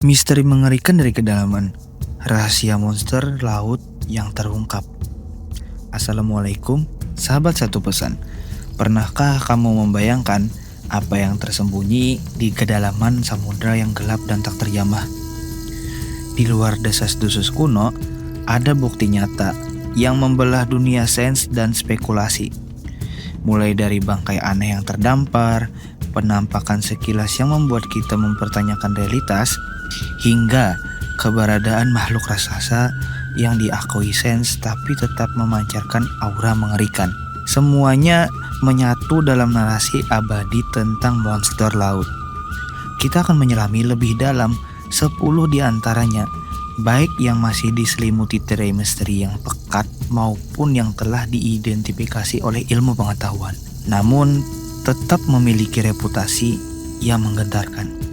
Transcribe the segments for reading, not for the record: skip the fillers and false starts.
Misteri mengerikan dari kedalaman. Rahasia monster laut yang terungkap. Assalamualaikum, sahabat satu pesan. Pernahkah kamu membayangkan apa yang tersembunyi di kedalaman samudra yang gelap dan tak terjamah? Di luar desas-desus kuno, ada bukti nyata yang membelah dunia sains dan spekulasi. Mulai dari bangkai aneh yang terdampar, penampakan sekilas yang membuat kita mempertanyakan realitas, hingga keberadaan makhluk raksasa yang diakui sains tapi tetap memancarkan aura mengerikan. Semuanya menyatu dalam narasi abadi tentang monster laut. Kita akan menyelami lebih dalam 10 di antaranya, baik yang masih diselimuti tirai misteri yang pekat maupun yang telah diidentifikasi oleh ilmu pengetahuan, namun tetap memiliki reputasi yang menggentarkan.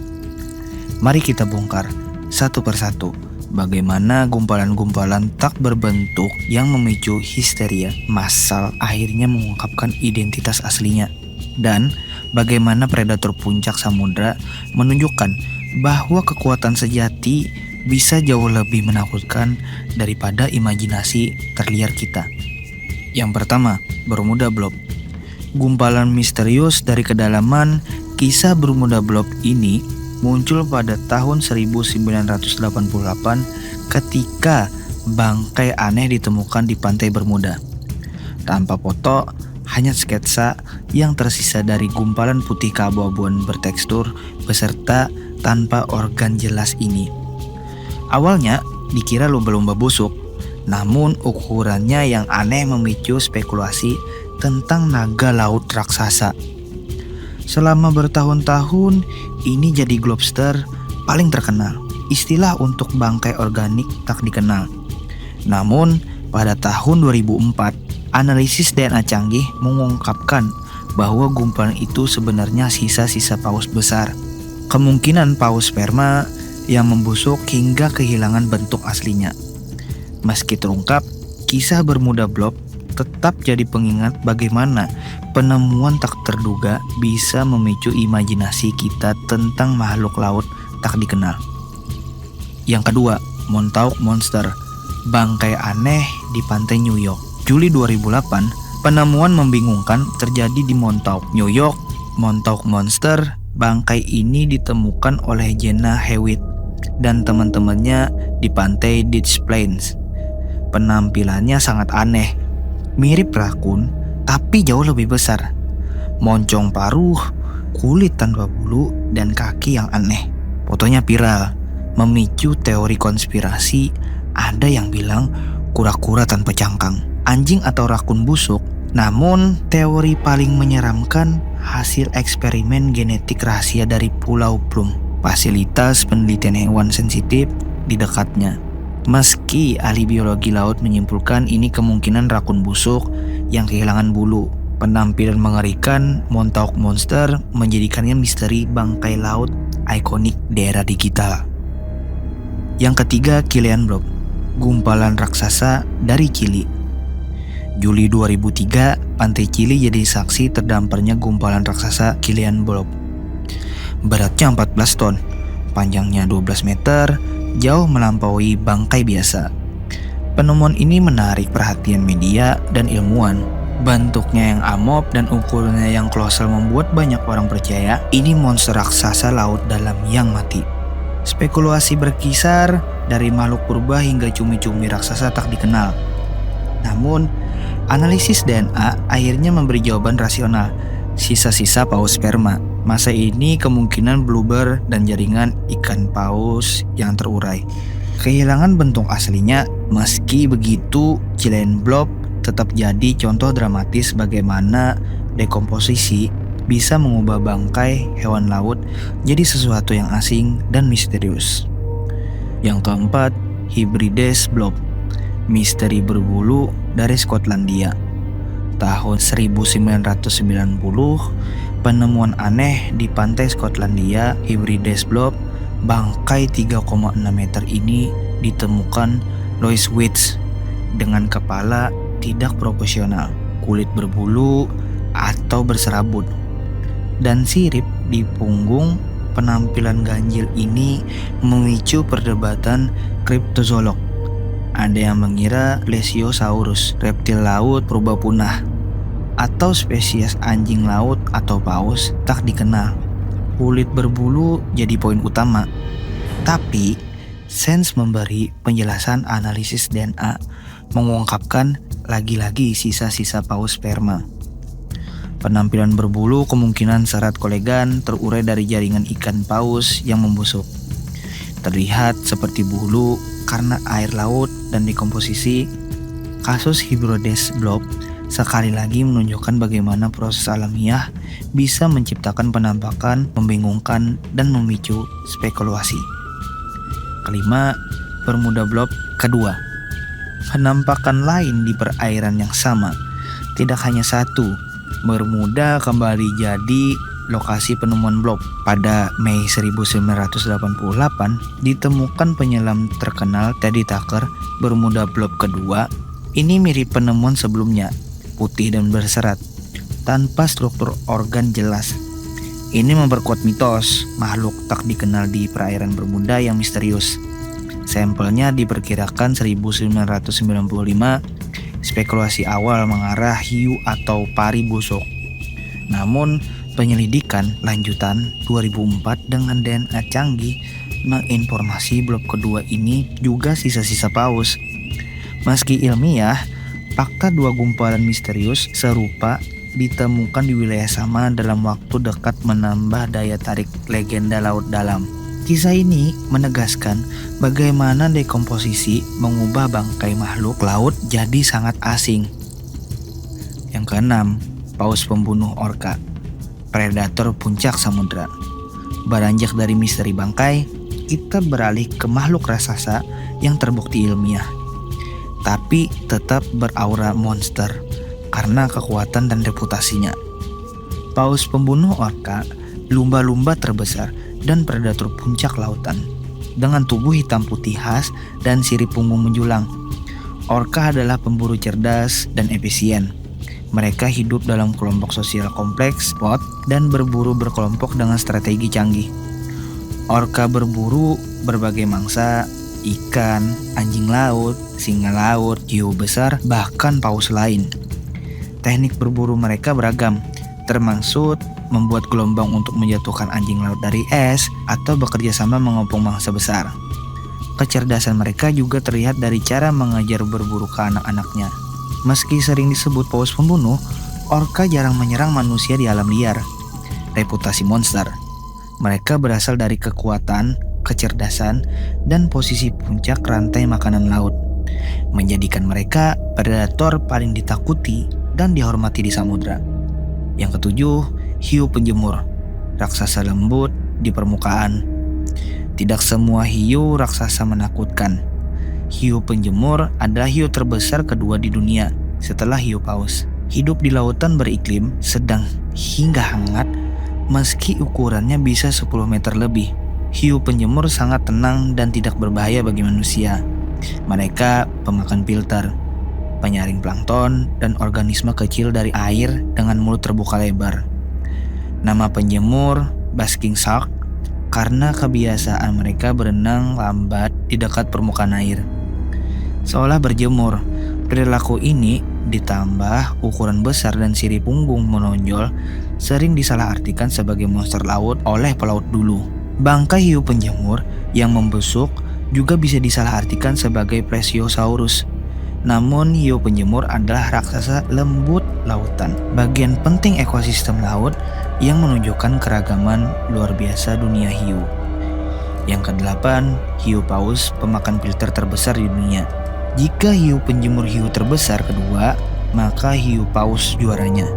Mari kita bongkar satu persatu bagaimana gumpalan-gumpalan tak berbentuk yang memicu histeria massal akhirnya mengungkapkan identitas aslinya, dan bagaimana predator puncak samudra menunjukkan bahwa kekuatan sejati bisa jauh lebih menakutkan daripada imajinasi terliar kita. Yang pertama, Bermuda Blob. Gumpalan misterius dari kedalaman. Kisah Bermuda Blob ini muncul pada tahun 1988 ketika bangkai aneh ditemukan di pantai Bermuda. Tanpa foto, hanya sketsa yang tersisa dari gumpalan putih keabu-abuan bertekstur beserta tanpa organ jelas ini. Awalnya dikira lumba-lumba busuk, namun ukurannya yang aneh memicu spekulasi tentang naga laut raksasa. Selama bertahun-tahun, ini jadi globster paling terkenal. Istilah untuk bangkai organik tak dikenal. Namun, pada tahun 2004, analisis DNA canggih mengungkapkan bahwa gumpalan itu sebenarnya sisa-sisa paus besar. Kemungkinan paus sperma yang membusuk hingga kehilangan bentuk aslinya. Meski terungkap, kisah Bermuda Blob tetap jadi pengingat bagaimana penemuan tak terduga bisa memicu imajinasi kita tentang makhluk laut tak dikenal. Yang kedua, Montauk Monster. Bangkai aneh di pantai New York. Juli 2008, penemuan membingungkan terjadi di Montauk, New York. Montauk Monster, bangkai ini ditemukan oleh Jenna Hewitt dan teman-temannya di pantai Dutch Plains. Penampilannya sangat aneh, mirip rakun tapi jauh lebih besar, moncong paruh, kulit tanpa bulu, dan kaki yang aneh. Fotonya viral, memicu teori konspirasi. Ada yang bilang kura-kura tanpa cangkang, anjing atau rakun busuk. Namun teori paling menyeramkan hasil eksperimen genetik rahasia dari Pulau Plum, fasilitas penelitian hewan sensitif di dekatnya. Meski ahli biologi laut menyimpulkan ini kemungkinan rakun busuk yang kehilangan bulu, penampilan mengerikan Montauk Monster menjadikannya misteri bangkai laut ikonik di era digital. Yang ketiga, Killian Blob. Gumpalan raksasa dari Chili. Juli 2003, pantai Chili jadi saksi terdamparnya gumpalan raksasa Killian Blob. Beratnya 14 ton, panjangnya 12 meter, jauh melampaui bangkai biasa. Penemuan ini menarik perhatian media dan ilmuwan. Bentuknya yang amop dan ukurannya yang kolosal membuat banyak orang percaya ini monster raksasa laut dalam yang mati. Spekulasi berkisar dari makhluk purba hingga cumi-cumi raksasa tak dikenal. Namun, analisis DNA akhirnya memberi jawaban rasional. Sisa-sisa paus sperma. Masa ini kemungkinan blubber dan jaringan ikan paus yang terurai. Kehilangan bentuk aslinya. Meski begitu, Killian Blob tetap jadi contoh dramatis bagaimana dekomposisi bisa mengubah bangkai hewan laut jadi sesuatu yang asing dan misterius. Yang keempat, Hebrides Blob. Misteri berbulu dari Skotlandia. Tahun 1990, penemuan aneh di pantai Skotlandia, Hebrides Blob. Bangkai 3,6 meter ini ditemukan Lois Witz dengan kepala tidak proporsional, kulit berbulu atau berserabut, dan sirip di punggung penampilan ganjil ini memicu perdebatan kriptozoolog. Ada yang mengira Plesiosaurus, reptil laut purba punah, atau spesies anjing laut atau paus tak dikenal. Kulit berbulu jadi poin utama. Tapi, Sains memberi penjelasan analisis DNA mengungkapkan lagi-lagi sisa-sisa paus sperma. Penampilan berbulu kemungkinan serat kolagen terurai dari jaringan ikan paus yang membusuk. Terlihat seperti bulu karena air laut dan dekomposisi. Kasus Hybrodes blob sekali lagi menunjukkan bagaimana proses alamiah bisa menciptakan penampakan membingungkan dan memicu spekulasi. Kelima, Bermuda blob kedua. Penampakan lain di perairan yang sama, tidak hanya satu. Bermuda kembali jadi lokasi penemuan blob. Pada Mei 1988 ditemukan penyelam terkenal Teddy Tucker Bermuda blob kedua. Ini mirip penemuan sebelumnya, putih dan berserat, tanpa struktur organ jelas. Ini memperkuat mitos makhluk tak dikenal di perairan Bermuda yang misterius. Sampelnya diperkirakan 1995. Spekulasi awal mengarah hiu atau pari busuk. Namun, penyelidikan lanjutan 2004 dengan DNA canggih menginformasi blob kedua ini juga sisa-sisa paus. Meski ilmiah, fakta dua gumpalan misterius serupa ditemukan di wilayah sama dalam waktu dekat menambah daya tarik legenda laut dalam. Kisah ini menegaskan bagaimana dekomposisi mengubah bangkai makhluk laut jadi sangat asing. Yang keenam, paus pembunuh orka, predator puncak samudra. Beranjak dari misteri bangkai, kita beralih ke makhluk raksasa yang terbukti ilmiah, tapi tetap beraura monster karena kekuatan dan reputasinya. Paus pembunuh orka, lumba-lumba terbesar dan predator puncak lautan, dengan tubuh hitam putih khas dan sirip punggung menjulang. Orka adalah pemburu cerdas dan efisien. Mereka hidup dalam kelompok sosial kompleks, spot, dan berburu berkelompok dengan strategi canggih. Orka berburu berbagai mangsa, ikan, anjing laut, singa laut, hiu besar, bahkan paus lain. Teknik berburu mereka beragam, termasuk membuat gelombang untuk menjatuhkan anjing laut dari es atau bekerja sama mengepung mangsa besar. Kecerdasan mereka juga terlihat dari cara mengajar berburu ke anak-anaknya. Meski sering disebut paus pembunuh, orka jarang menyerang manusia di alam liar. Reputasi monster. Mereka berasal dari kekuatan, kecerdasan, dan posisi puncak rantai makanan laut, menjadikan mereka predator paling ditakuti dan dihormati di samudra. Yang ketujuh, hiu penjemur, raksasa lembut di permukaan. Tidak semua hiu raksasa menakutkan. Hiu penjemur adalah hiu terbesar kedua di dunia setelah hiu paus. Hidup di lautan beriklim sedang hingga hangat, meski ukurannya bisa 10 meter lebih. Hiu penjemur sangat tenang dan tidak berbahaya bagi manusia. Mereka pemakan filter, penyaring plankton, dan organisme kecil dari air dengan mulut terbuka lebar. Nama penjemur basking shark karena kebiasaan mereka berenang lambat di dekat permukaan air, seolah berjemur. Perilaku ini ditambah ukuran besar dan sirip punggung menonjol sering disalahartikan sebagai monster laut oleh pelaut dulu. Bangkai hiu penjemur yang membusuk juga bisa disalahartikan sebagai Plesiosaurus. Namun hiu penjemur adalah raksasa lembut lautan, bagian penting ekosistem laut yang menunjukkan keragaman luar biasa dunia hiu. Yang kedelapan, hiu paus pemakan filter terbesar di dunia. Jika hiu penjemur hiu terbesar kedua, maka hiu paus juaranya.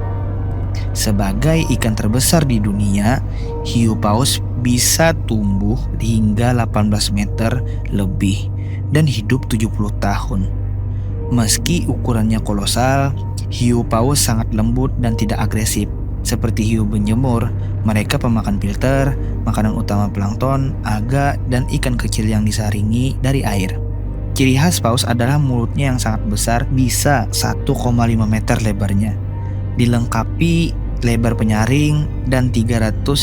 Sebagai ikan terbesar di dunia, hiu paus bisa tumbuh hingga 18 meter lebih dan hidup 70 tahun. Meski ukurannya kolosal, hiu paus sangat lembut dan tidak agresif. Seperti hiu penjemur, mereka pemakan filter, makanan utama plankton, alga, dan ikan kecil yang disaringi dari air. Ciri khas paus adalah mulutnya yang sangat besar, bisa 1,5 meter lebarnya, dilengkapi lebar penyaring, dan 350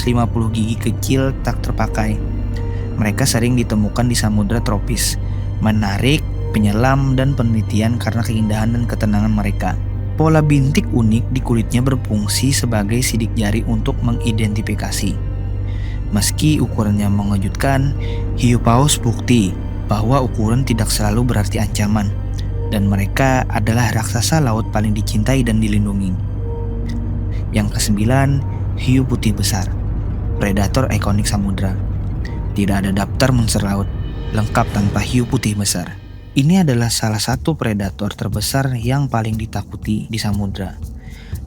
gigi kecil tak terpakai. Mereka sering ditemukan di samudra tropis, menarik penyelam dan penelitian karena keindahan dan ketenangan mereka. Pola bintik unik di kulitnya berfungsi sebagai sidik jari untuk mengidentifikasi. Meski ukurannya mengejutkan, hiu paus bukti bahwa ukuran tidak selalu berarti ancaman, dan mereka adalah raksasa laut paling dicintai dan dilindungi. Yang kesembilan, hiu putih besar, predator ikonik samudra. Tidak ada daftar monster laut lengkap tanpa hiu putih besar. Ini adalah salah satu predator terbesar yang paling ditakuti di samudra.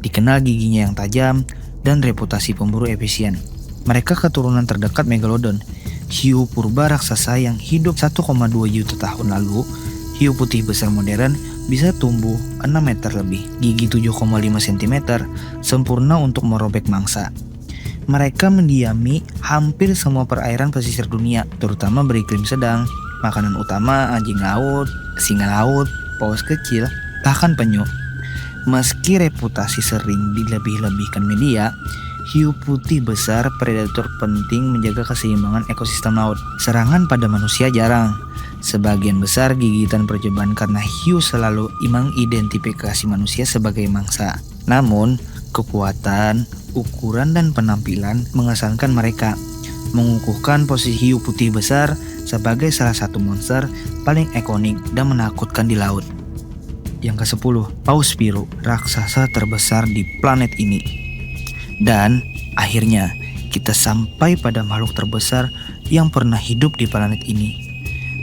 Dikenal giginya yang tajam dan reputasi pemburu efisien. Mereka keturunan terdekat Megalodon, hiu purba raksasa yang hidup 1,2 juta tahun lalu. Hiu putih besar modern bisa tumbuh 6 meter lebih, gigi 7,5 cm, sempurna untuk merobek mangsa. Mereka mendiami hampir semua perairan pesisir dunia, terutama beriklim sedang. Makanan utama anjing laut, singa laut, paus kecil, bahkan penyu. Meski reputasi sering dilebih-lebihkan media, hiu putih besar predator penting menjaga keseimbangan ekosistem laut. Serangan pada manusia jarang. Sebagian besar gigitan percobaan karena hiu selalu mengidentifikasi manusia sebagai mangsa. Namun, kekuatan, ukuran, dan penampilan mengesankan mereka, mengukuhkan posisi hiu putih besar sebagai salah satu monster paling ikonik dan menakutkan di laut. Yang ke-10, paus biru, raksasa terbesar di planet ini. Dan akhirnya kita sampai pada makhluk terbesar yang pernah hidup di planet ini.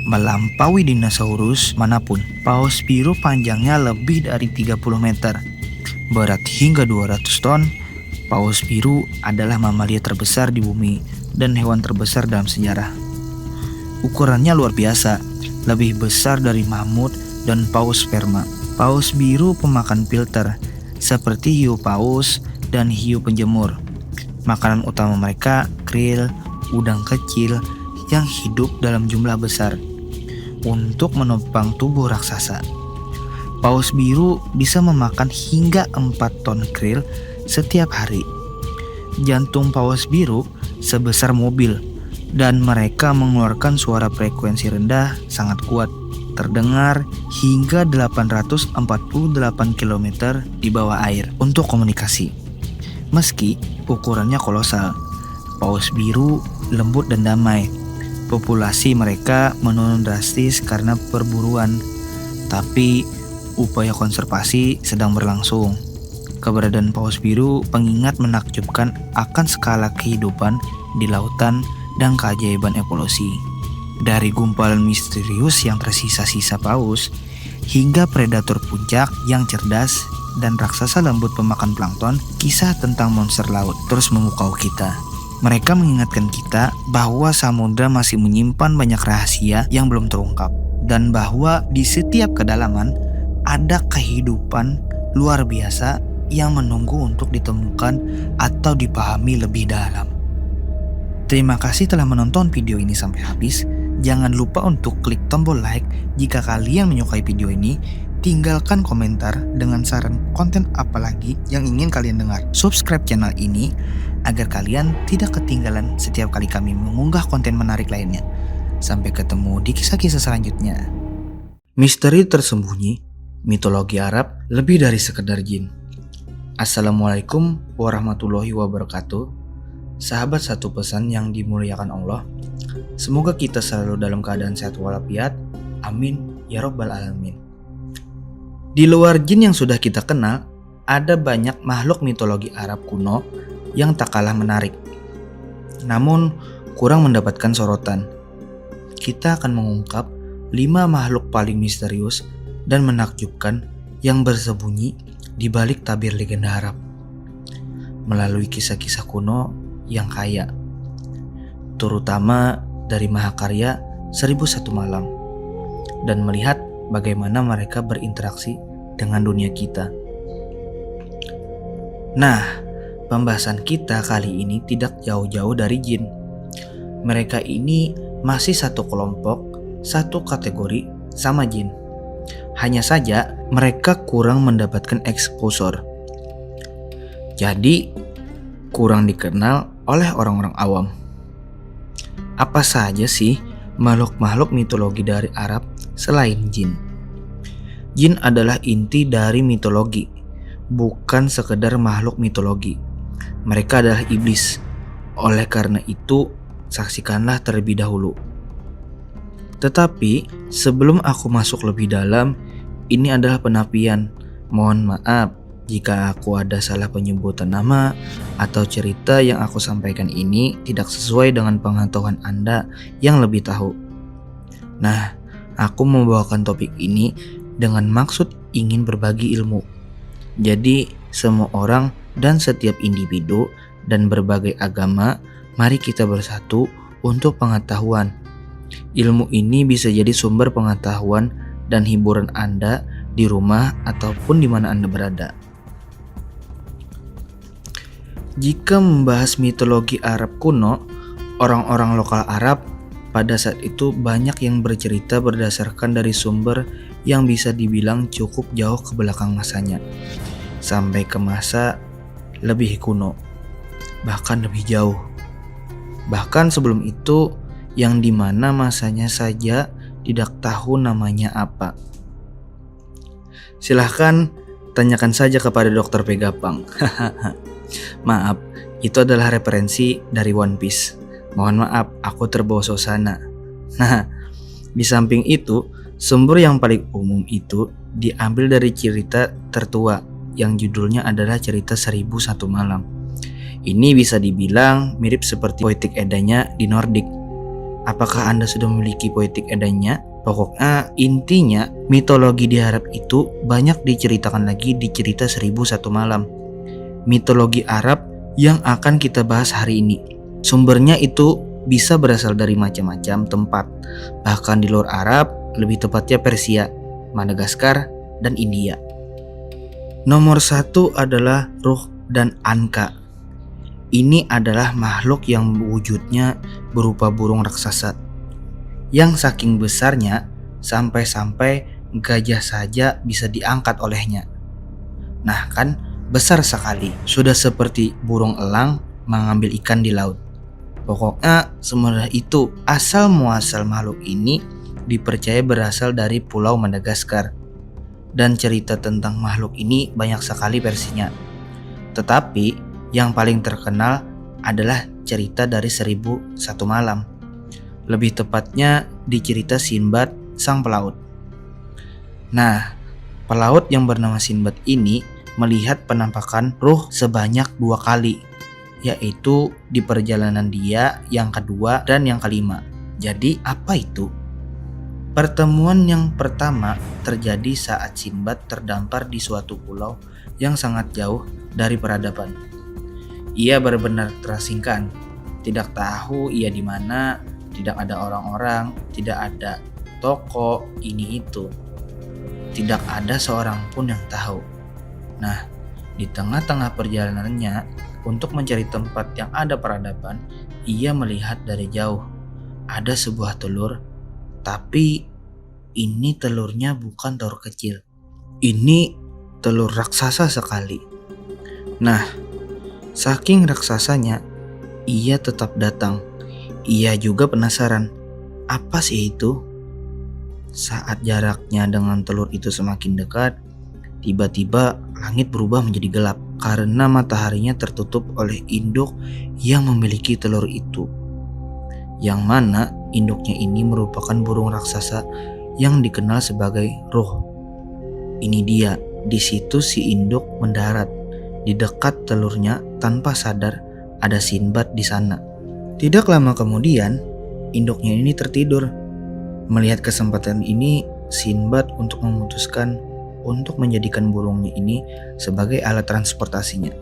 Melampaui dinosaurus manapun, paus biru panjangnya lebih dari 30 meter, berat hingga 200 ton. Paus biru adalah mamalia terbesar di bumi dan hewan terbesar dalam sejarah. Ukurannya luar biasa, lebih besar dari mamut dan paus sperma. Paus biru pemakan filter, seperti hiu paus dan hiu penjemur. Makanan utama mereka krill, udang kecil yang hidup dalam jumlah besar untuk menopang tubuh raksasa. Paus biru bisa memakan hingga 4 ton krill setiap hari. Jantung paus biru sebesar mobil, dan mereka mengeluarkan suara frekuensi rendah sangat kuat, terdengar hingga 848 km di bawah air untuk komunikasi. Meski ukurannya kolosal, paus biru lembut dan damai. Populasi mereka menurun drastis karena perburuan, tapi upaya konservasi sedang berlangsung. Keberadaan paus biru pengingat menakjubkan akan skala kehidupan di lautan dan keajaiban evolusi. Dari gumpalan misterius yang tersisa-sisa paus, hingga predator puncak yang cerdas dan raksasa lembut pemakan plankton, kisah tentang monster laut terus memukau kita. Mereka mengingatkan kita bahwa samudra masih menyimpan banyak rahasia yang belum terungkap, dan bahwa di setiap kedalaman ada kehidupan luar biasa yang menunggu untuk ditemukan atau dipahami lebih dalam. Terima kasih telah menonton video ini sampai habis. Jangan lupa untuk klik tombol like jika kalian menyukai video ini. Tinggalkan komentar dengan saran konten apa lagi yang ingin kalian dengar. Subscribe channel ini agar kalian tidak ketinggalan setiap kali kami mengunggah konten menarik lainnya. Sampai ketemu di kisah-kisah selanjutnya. Misteri tersembunyi, mitologi Arab lebih dari sekedar jin. Assalamualaikum warahmatullahi wabarakatuh. Sahabat satu pesan yang dimuliakan Allah, semoga kita selalu dalam keadaan sehat walafiat. Amin ya rabbal alamin. Di luar jin yang sudah kita kenal, ada banyak makhluk mitologi Arab kuno yang tak kalah menarik, namun kurang mendapatkan sorotan. Kita akan mengungkap 5 makhluk paling misterius dan menakjubkan yang bersembunyi di balik tabir legenda Arab, melalui kisah-kisah kuno yang kaya, terutama dari Mahakarya 1001 Malam, dan melihat bagaimana mereka berinteraksi dengan dunia kita. Nah, pembahasan kita kali ini tidak jauh-jauh dari jin. Mereka ini masih satu kelompok, satu kategori sama jin. Hanya saja mereka kurang mendapatkan exposure. Jadi kurang dikenal oleh orang-orang awam. Apa saja sih makhluk-makhluk mitologi dari Arab selain jin? Jin adalah inti dari mitologi, bukan sekedar makhluk mitologi. Mereka adalah iblis. Oleh karena itu, saksikanlah terlebih dahulu. Tetapi sebelum aku masuk lebih dalam, ini adalah penapian. Mohon maaf jika aku ada salah penyebutan nama atau cerita yang aku sampaikan ini tidak sesuai dengan pengetahuan Anda yang lebih tahu. Nah, aku membawakan topik ini dengan maksud ingin berbagi ilmu. Jadi, semua orang dan setiap individu dan berbagai agama, mari kita bersatu untuk pengetahuan. Ilmu ini bisa jadi sumber pengetahuan dan hiburan Anda di rumah ataupun di mana Anda berada. Jika membahas mitologi Arab kuno, orang-orang lokal Arab pada saat itu banyak yang bercerita berdasarkan dari sumber yang bisa dibilang cukup jauh ke belakang masanya, sampai ke masa lebih kuno, bahkan lebih jauh. Bahkan sebelum itu, yang dimana masanya saja tidak tahu namanya apa. Silahkan tanyakan saja kepada Dr. Pegapang. Maaf, itu adalah referensi dari One Piece. Mohon maaf, aku terbawa suasana. Nah, di samping itu, sumber yang paling umum itu diambil dari cerita tertua yang judulnya adalah cerita 1001 Malam. Ini bisa dibilang mirip seperti Poetic Edanya di Nordik. Apakah Anda sudah memiliki Poetic Edanya? Pokoknya intinya mitologi di Arab itu banyak diceritakan lagi di cerita 1001 Malam. Mitologi Arab yang akan kita bahas hari ini. Sumbernya itu bisa berasal dari macam-macam tempat, bahkan di luar Arab, lebih tepatnya Persia, Madagaskar, dan India. Nomor 1 adalah Ruh dan Anka. Ini adalah makhluk yang wujudnya berupa burung raksasa, yang saking besarnya sampai-sampai gajah saja bisa diangkat olehnya. Nah kan, besar sekali, sudah seperti burung elang mengambil ikan di laut. Pokoknya semudah itu. Asal muasal makhluk ini dipercaya berasal dari Pulau Madagaskar, dan cerita tentang makhluk ini banyak sekali versinya. Tetapi yang paling terkenal adalah cerita dari 1001 Malam. Lebih tepatnya di cerita Sinbad sang pelaut. Nah, pelaut yang bernama Sinbad ini melihat penampakan ruh sebanyak 2 kali, yaitu di perjalanan dia yang kedua dan yang kelima. Jadi apa itu? Pertemuan yang pertama terjadi saat Sinbad terdampar di suatu pulau yang sangat jauh dari peradaban. Ia benar-benar terasingkan, tidak tahu ia di mana, tidak ada orang-orang, tidak ada toko ini itu. Tidak ada seorang pun yang tahu. Nah, di tengah-tengah perjalanannya untuk mencari tempat yang ada peradaban, ia melihat dari jauh ada sebuah telur, tapi ini telurnya bukan telur kecil. Ini telur raksasa sekali. Nah, saking raksasanya, ia tetap datang. Ia juga penasaran, apa sih itu? Saat jaraknya dengan telur itu semakin dekat, tiba-tiba langit berubah menjadi gelap karena mataharinya tertutup oleh induk yang memiliki telur itu. Yang mana induknya ini merupakan burung raksasa yang dikenal sebagai Ruh. Ini dia, di situ si induk mendarat di dekat telurnya tanpa sadar ada Sinbad di sana. Tidak lama kemudian, induknya ini tertidur. Melihat kesempatan ini, Sinbad untuk memutuskan untuk menjadikan burungnya ini sebagai alat transportasinya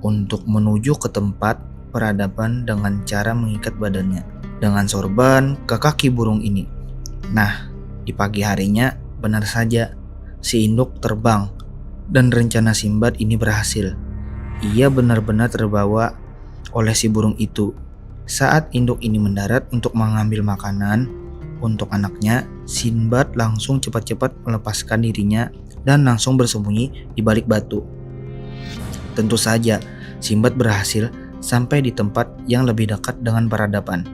untuk menuju ke tempat peradaban dengan cara mengikat badannya dengan sorban ke kaki burung ini. Nah, di pagi harinya benar saja si induk terbang dan rencana Sinbad ini berhasil. Ia benar-benar terbawa oleh si burung itu. Saat induk ini mendarat untuk mengambil makanan untuk anaknya, Sinbad langsung cepat-cepat melepaskan dirinya dan langsung bersembunyi di balik batu. Tentu saja, Simbad berhasil sampai di tempat yang lebih dekat dengan peradaban.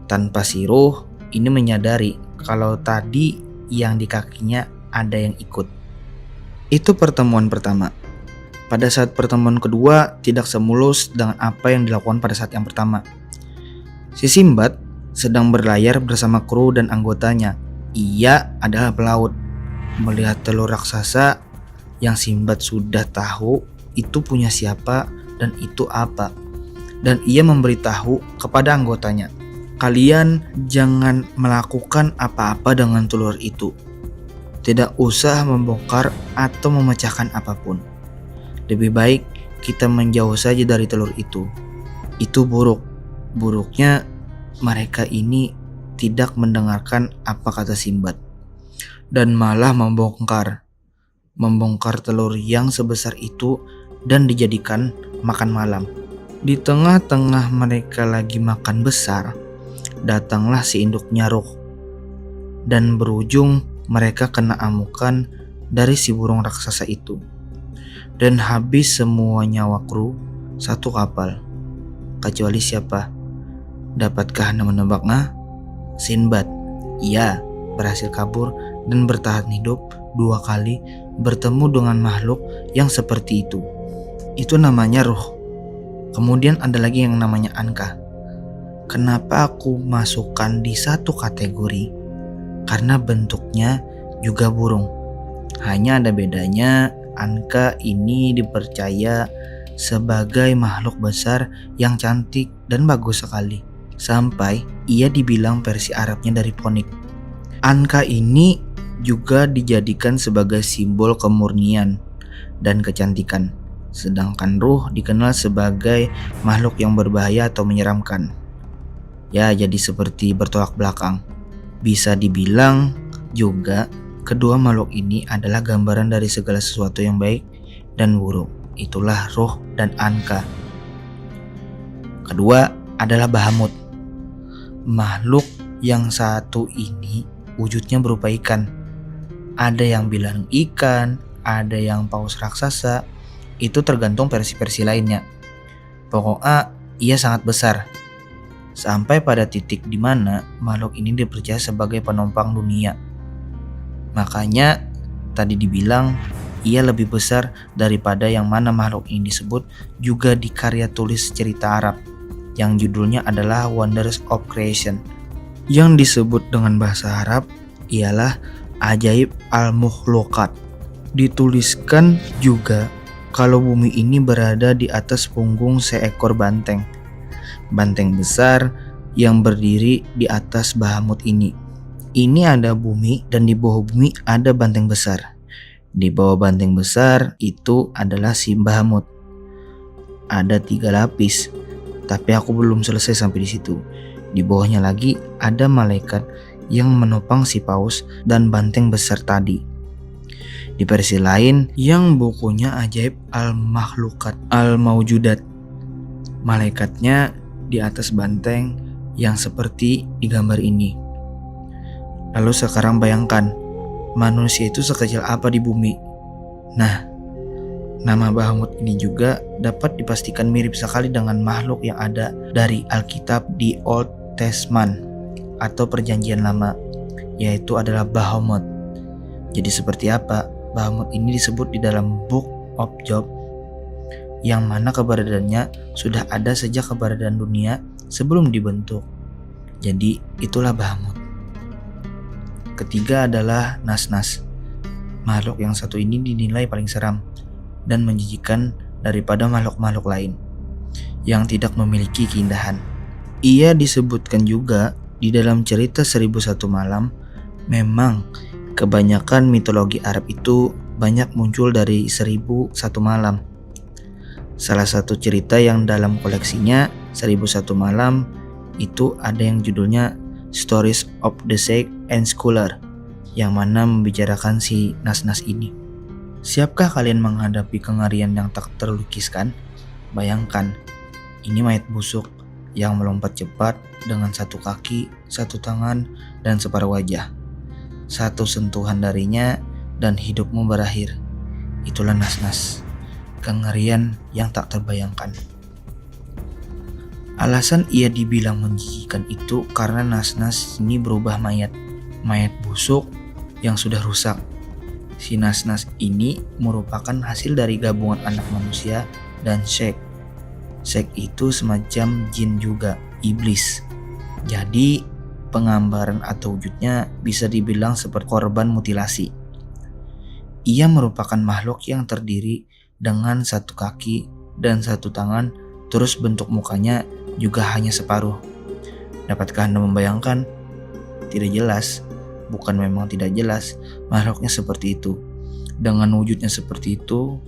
Tanpa si Ruh ini menyadari kalau tadi yang di kakinya ada yang ikut. Itu pertemuan pertama. Pada saat pertemuan kedua tidak semulus dengan apa yang dilakukan pada saat yang pertama. Si Simbad sedang berlayar bersama kru dan anggotanya. Ia adalah pelaut. Melihat telur raksasa yang Simbad sudah tahu itu punya siapa dan itu apa. Dan ia memberitahu kepada anggotanya, kalian jangan melakukan apa-apa dengan telur itu. Tidak usah membongkar atau memecahkan apapun. Lebih baik kita menjauh saja dari telur itu. Itu buruk. Buruknya mereka ini tidak mendengarkan apa kata Simbad dan malah membongkar telur yang sebesar itu dan dijadikan makan malam. Di tengah-tengah mereka lagi makan besar, datanglah si induknya Ruh dan berujung mereka kena amukan dari si burung raksasa itu dan habis semua nyawa kru satu kapal. Kecuali siapa? Dapatkah Anda menebaknya? Sinbad. Ia berhasil kabur dan bertahan hidup 2 kali bertemu dengan makhluk yang seperti itu. Itu namanya Ruh. Kemudian ada lagi yang namanya Anka. Kenapa aku masukkan di satu kategori? Karena bentuknya juga burung. Hanya ada bedanya, Anka ini dipercaya sebagai makhluk besar yang cantik dan bagus sekali. Sampai ia dibilang versi Arabnya dari Ponik. Anka ini juga dijadikan sebagai simbol kemurnian dan kecantikan. Sedangkan Ruh dikenal sebagai makhluk yang berbahaya atau menyeramkan. Ya, jadi seperti bertolak belakang. Bisa dibilang juga kedua makhluk ini adalah gambaran dari segala sesuatu yang baik dan buruk. Itulah Ruh dan Anka. Kedua adalah Bahamut. Makhluk yang satu ini wujudnya berupa ikan. Ada yang bilang ikan, ada yang paus raksasa. Itu tergantung versi-versi lainnya. Pokoknya ia sangat besar. Sampai pada titik di mana makhluk ini dipercaya sebagai penopang dunia. Makanya tadi dibilang ia lebih besar daripada yang mana makhluk ini disebut juga di karya tulis cerita Arab yang judulnya adalah Wonders of Creation. Yang disebut dengan bahasa Arab ialah Ajaib Al-Mukhluqat. Dituliskan juga kalau bumi ini berada di atas punggung seekor banteng. Banteng besar yang berdiri di atas Bahamut ini. Ini ada bumi dan di bawah bumi ada banteng besar. Di bawah banteng besar itu adalah si Bahamut. Ada 3 lapis, tapi aku belum selesai sampai di situ. Di bawahnya lagi ada malaikat yang menopang si paus dan banteng besar tadi. Di versi lain yang bukunya Ajaib Al-Makhlukat Al-Maujudat, malaikatnya di atas banteng yang seperti di gambar ini. Lalu sekarang bayangkan, manusia itu sekecil apa di bumi? Nah, nama Bahamut ini juga dapat dipastikan mirip sekali dengan makhluk yang ada dari Alkitab di Old Testament atau Perjanjian Lama, yaitu adalah Bahamut. Jadi seperti apa? Bahamut ini disebut di dalam Book of Job, yang mana keberadaannya sudah ada sejak keberadaan dunia sebelum dibentuk. Jadi itulah Bahamut. Ketiga adalah Nas-Nas. Makhluk yang satu ini dinilai paling seram dan menjijikan daripada makhluk-makhluk lain yang tidak memiliki keindahan. Ia disebutkan juga di dalam cerita 1001 Malam. Memang kebanyakan mitologi Arab itu banyak muncul dari 1001 Malam. Salah satu cerita yang dalam koleksinya 1001 Malam itu ada yang judulnya Stories of the Sage and Scholar, yang mana membicarakan si Nas-Nas ini. Siapkah kalian menghadapi kengerian yang tak terlukiskan? Bayangkan, ini mayat busuk yang melompat cepat dengan 1 kaki, 1 tangan, dan separuh wajah. 1 sentuhan darinya dan hidupmu berakhir. Itulah Nas-Nas. kengerian yang tak terbayangkan. Alasan ia dibilang menjijikan itu karena nas-nas ini berubah mayat busuk yang sudah rusak. Si nas-nas ini merupakan hasil dari gabungan anak manusia dan syekh. Syekh itu semacam jin juga, iblis. Jadi penggambaran atau wujudnya bisa dibilang seperti korban mutilasi. Ia merupakan makhluk yang terdiri dengan satu kaki dan satu tangan, terus bentuk mukanya juga hanya separuh. Dapatkah Anda membayangkan? Tidak jelas, bukan memang tidak jelas, makhluknya seperti itu. Dengan wujudnya seperti itu,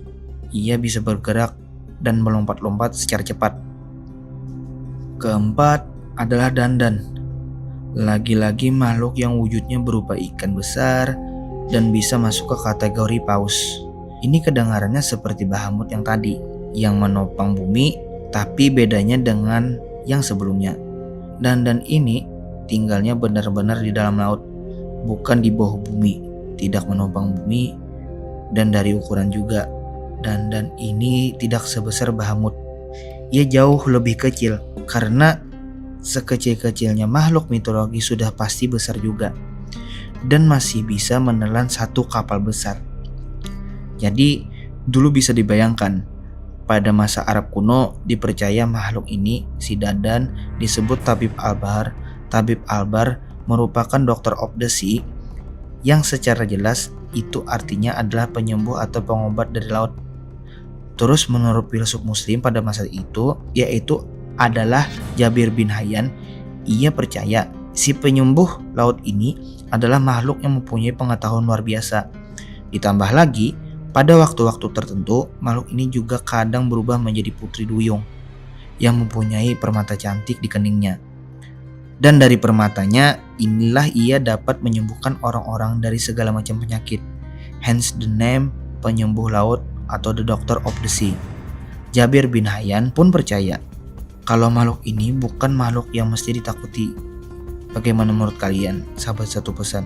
ia bisa bergerak dan melompat-lompat secara cepat. Keempat adalah dandan. Lagi-lagi makhluk yang wujudnya berupa ikan besar dan bisa masuk ke kategori paus. Ini kedengarannya seperti Bahamut yang tadi, yang menopang bumi, tapi bedanya dengan yang sebelumnya. Dandan ini tinggalnya benar-benar di dalam laut, bukan di bawah bumi, tidak menopang bumi, dan dari ukuran juga. Dandan ini tidak sebesar Bahamut. Ia jauh lebih kecil, karena sekecil-kecilnya makhluk mitologi sudah pasti besar juga, dan masih bisa menelan satu kapal besar. Jadi dulu bisa dibayangkan, pada masa Arab kuno dipercaya makhluk ini, si dandan, disebut Tabib Albar. Tabib Albar merupakan dokter of the sea, yang secara jelas itu artinya adalah penyembuh atau pengobat dari laut. Terus menurut filsuf muslim pada masa itu, yaitu adalah Jabir bin Hayyan, ia percaya si penyembuh laut ini adalah makhluk yang mempunyai pengetahuan luar biasa. Ditambah lagi, pada waktu-waktu tertentu, makhluk ini juga kadang berubah menjadi putri duyung yang mempunyai permata cantik di keningnya. Dan dari permatanya, inilah ia dapat menyembuhkan orang-orang dari segala macam penyakit. Hence the name penyembuh laut atau the doctor of the sea. Jabir bin Hayyan pun percaya kalau makhluk ini bukan makhluk yang mesti ditakuti. Bagaimana menurut kalian, sahabat satu pesan?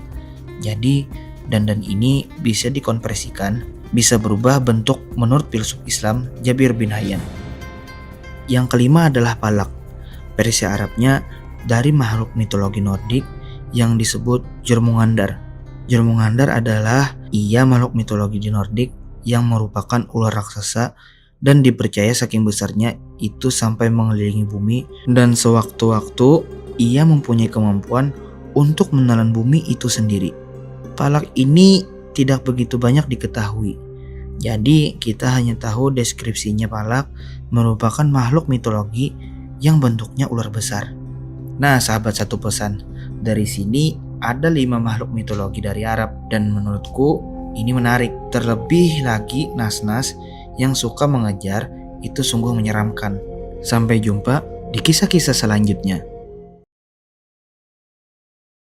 Jadi, dandan ini bisa dikonversikan, bisa berubah bentuk menurut filsuf Islam Jabir bin Hayyan. Yang kelima adalah palak. Versi Arabnya dari makhluk mitologi Nordik yang disebut Jormungandr. Jormungandr adalah ia makhluk mitologi di Nordik yang merupakan ular raksasa dan dipercaya saking besarnya itu sampai mengelilingi bumi, dan sewaktu-waktu ia mempunyai kemampuan untuk menelan bumi itu sendiri. Palak ini tidak begitu banyak diketahui. Jadi kita hanya tahu deskripsinya palak merupakan makhluk mitologi yang bentuknya ular besar. Nah sahabat satu pesan, dari sini ada 5 makhluk mitologi dari Arab, dan menurutku ini menarik. Terlebih lagi nas-nas yang suka mengejar, itu sungguh menyeramkan. Sampai jumpa di kisah-kisah selanjutnya.